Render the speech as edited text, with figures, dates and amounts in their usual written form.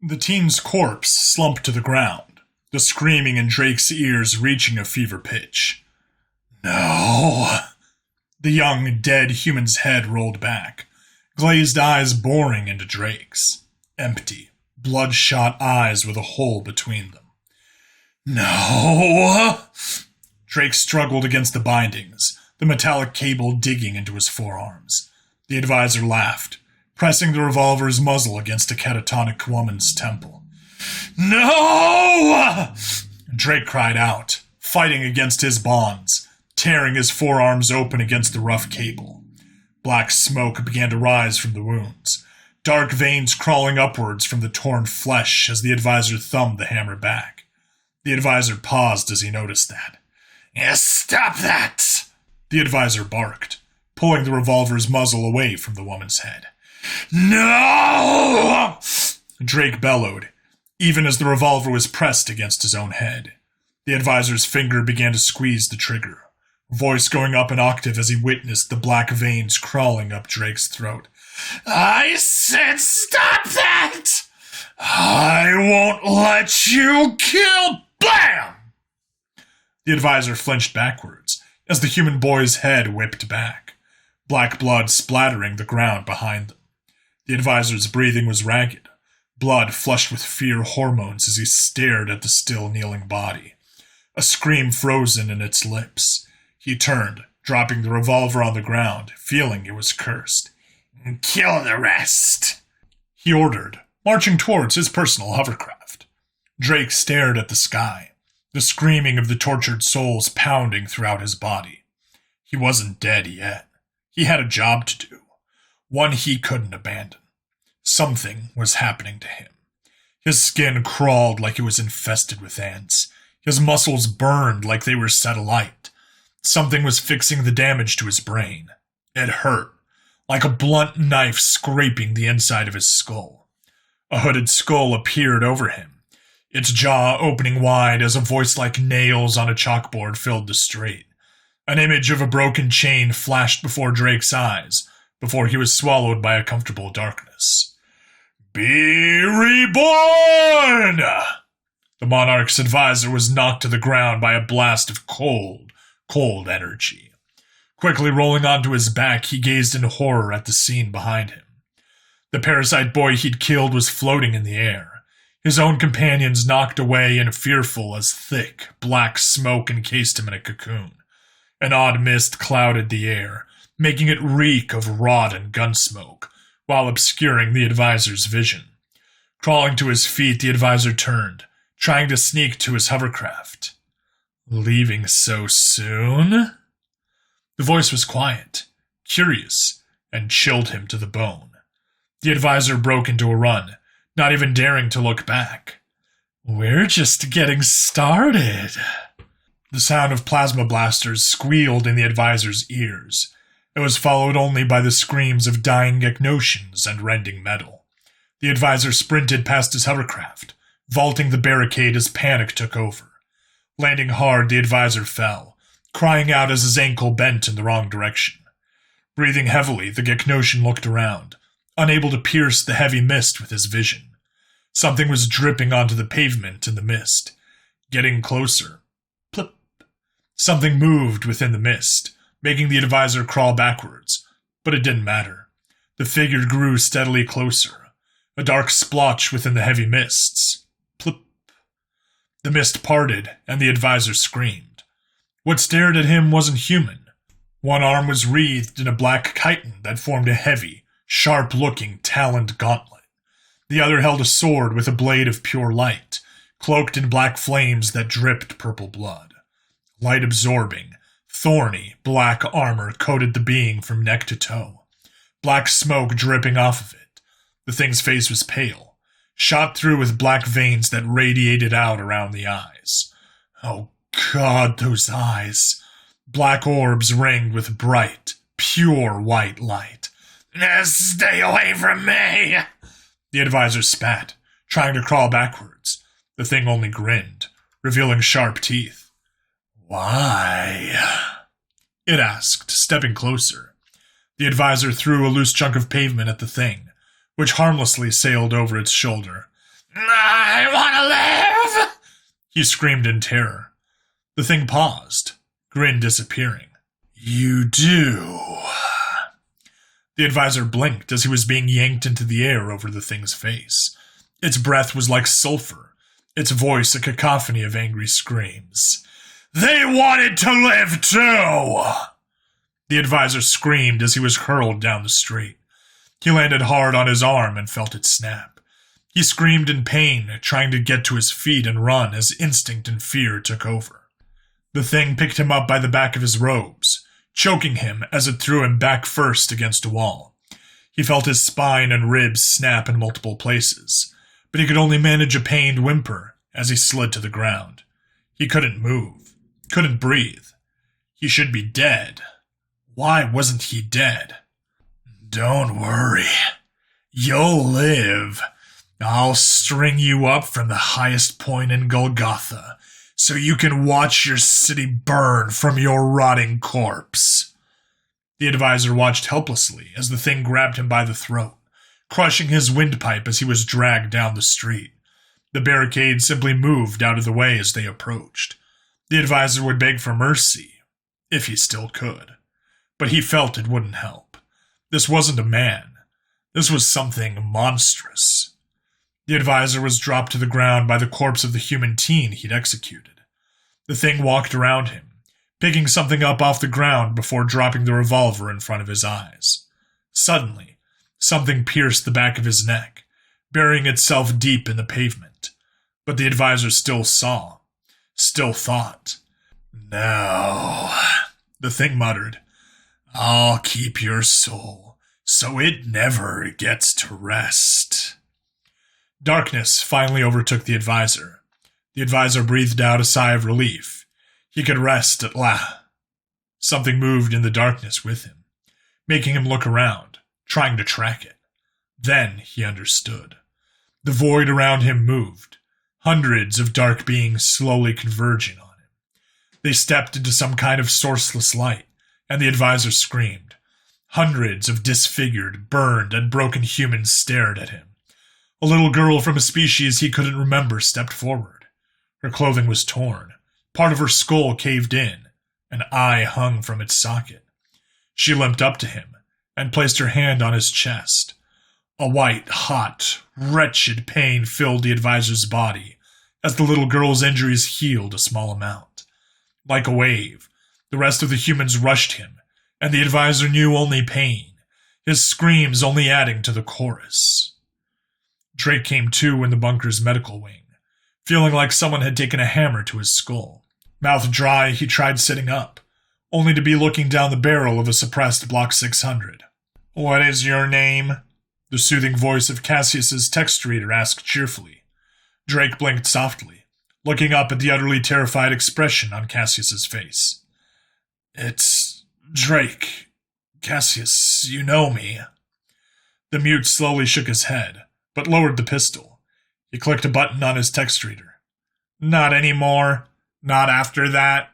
The teen's corpse slumped to the ground, the screaming in Drake's ears reaching a fever pitch. No! The young, dead human's head rolled back, glazed eyes boring into Drake's. Empty, bloodshot eyes with a hole between them. No! Drake struggled against the bindings, the metallic cable digging into his forearms. The advisor laughed, pressing the revolver's muzzle against a catatonic woman's temple. No! Drake cried out, fighting against his bonds, tearing his forearms open against the rough cable. Black smoke began to rise from the wounds, dark veins crawling upwards from the torn flesh as the advisor thumbed the hammer back. The advisor paused as he noticed that. Stop that! The advisor barked, pulling the revolver's muzzle away from the woman's head. No! Drake bellowed, even as the revolver was pressed against his own head. The advisor's finger began to squeeze the trigger, voice going up an octave as he witnessed the black veins crawling up Drake's throat. I said stop that! I won't let you kill... Blam! The advisor flinched backwards as the human boy's head whipped back, black blood splattering the ground behind them. The advisor's breathing was ragged, blood flushed with fear hormones as he stared at the still kneeling body. A scream frozen in its lips. He turned, dropping the revolver on the ground, feeling it was cursed. Kill the rest, he ordered, marching towards his personal hovercraft. Drake stared at the sky, the screaming of the tortured souls pounding throughout his body. He wasn't dead yet. He had a job to do, one he couldn't abandon. Something was happening to him. His skin crawled like it was infested with ants. His muscles burned like they were set alight. Something was fixing the damage to his brain. It hurt, like a blunt knife scraping the inside of his skull. A hooded skull appeared over him, its jaw opening wide as a voice like nails on a chalkboard filled the street. An image of a broken chain flashed before Drake's eyes, before he was swallowed by a comfortable darkness. Be reborn! The monarch's advisor was knocked to the ground by a blast of cold energy. Quickly rolling onto his back, he gazed in horror at the scene behind him. The parasite boy he'd killed was floating in the air, his own companions knocked away and fearful as thick, black smoke encased him in a cocoon. An odd mist clouded the air, making it reek of rot and gun smoke, while obscuring the advisor's vision. Crawling to his feet, the advisor turned, trying to sneak to his hovercraft. Leaving so soon? The voice was quiet, curious, and chilled him to the bone. The advisor broke into a run, not even daring to look back. We're just getting started. The sound of plasma blasters squealed in the advisor's ears. It was followed only by the screams of dying Geknosions and rending metal. The advisor sprinted past his hovercraft, vaulting the barricade as panic took over. Landing hard, the advisor fell, crying out as his ankle bent in the wrong direction. Breathing heavily, the Geknosion looked around, unable to pierce the heavy mist with his vision. Something was dripping onto the pavement in the mist. Getting closer. Plip. Something moved within the mist, making the advisor crawl backwards, but it didn't matter. The figure grew steadily closer, a dark splotch within the heavy mists. Plip. The mist parted, and the advisor screamed. What stared at him wasn't human. One arm was wreathed in a black chitin that formed a heavy, sharp-looking, taloned gauntlet. The other held a sword with a blade of pure light, cloaked in black flames that dripped purple blood. Light-absorbing, thorny, black armor coated the being from neck to toe, black smoke dripping off of it. The thing's face was pale, shot through with black veins that radiated out around the eyes. Oh God, those eyes! Black orbs ringed with bright, pure white light. Stay away from me! The advisor spat, trying to crawl backwards. The thing only grinned, revealing sharp teeth. Why? It asked, stepping closer. The advisor threw a loose chunk of pavement at the thing, which harmlessly sailed over its shoulder. I want to live! He screamed in terror. The thing paused, grin disappearing. You do. The advisor blinked as he was being yanked into the air over the thing's face. Its breath was like sulfur, its voice a cacophony of angry screams. They wanted to live too! The advisor screamed as he was hurled down the street. He landed hard on his arm and felt it snap. He screamed in pain, trying to get to his feet and run as instinct and fear took over. The thing picked him up by the back of his robes, choking him as it threw him back first against a wall. He felt his spine and ribs snap in multiple places, but he could only manage a pained whimper as he slid to the ground. He couldn't move, couldn't breathe. He should be dead. Why wasn't he dead? Don't worry. You'll live. I'll string you up from the highest point in Golgotha, so you can watch your city burn from your rotting corpse. The advisor watched helplessly as the thing grabbed him by the throat, crushing his windpipe as he was dragged down the street. The barricade simply moved out of the way as they approached. The advisor would beg for mercy, if he still could, but he felt it wouldn't help. This wasn't a man. This was something monstrous. The advisor was dropped to the ground by the corpse of the human teen he'd executed. The thing walked around him, picking something up off the ground before dropping the revolver in front of his eyes. Suddenly, something pierced the back of his neck, burying itself deep in the pavement. But the advisor still saw, still thought. "Now," the thing muttered, "I'll keep your soul, so it never gets to rest." Darkness finally overtook the advisor. The advisor breathed out a sigh of relief. He could rest at last. Something moved in the darkness with him, making him look around, trying to track it. Then he understood. The void around him moved, hundreds of dark beings slowly converging on him. They stepped into some kind of sourceless light, and the advisor screamed. Hundreds of disfigured, burned, and broken humans stared at him. A little girl from a species he couldn't remember stepped forward. Her clothing was torn. Part of her skull caved in. An eye hung from its socket. She limped up to him and placed her hand on his chest. A white, hot, wretched pain filled the advisor's body as the little girl's injuries healed a small amount. Like a wave, the rest of the humans rushed him, and the advisor knew only pain, his screams only adding to the chorus. Drake came to in the bunker's medical wing, feeling like someone had taken a hammer to his skull. Mouth dry, he tried sitting up, only to be looking down the barrel of a suppressed Block 600. "What is your name?" the soothing voice of Cassius's text reader asked cheerfully. Drake blinked softly, looking up at the utterly terrified expression on Cassius's face. "It's Drake. Cassius, you know me." The mute slowly shook his head, but lowered the pistol. He clicked a button on his text reader. "Not anymore. Not after that."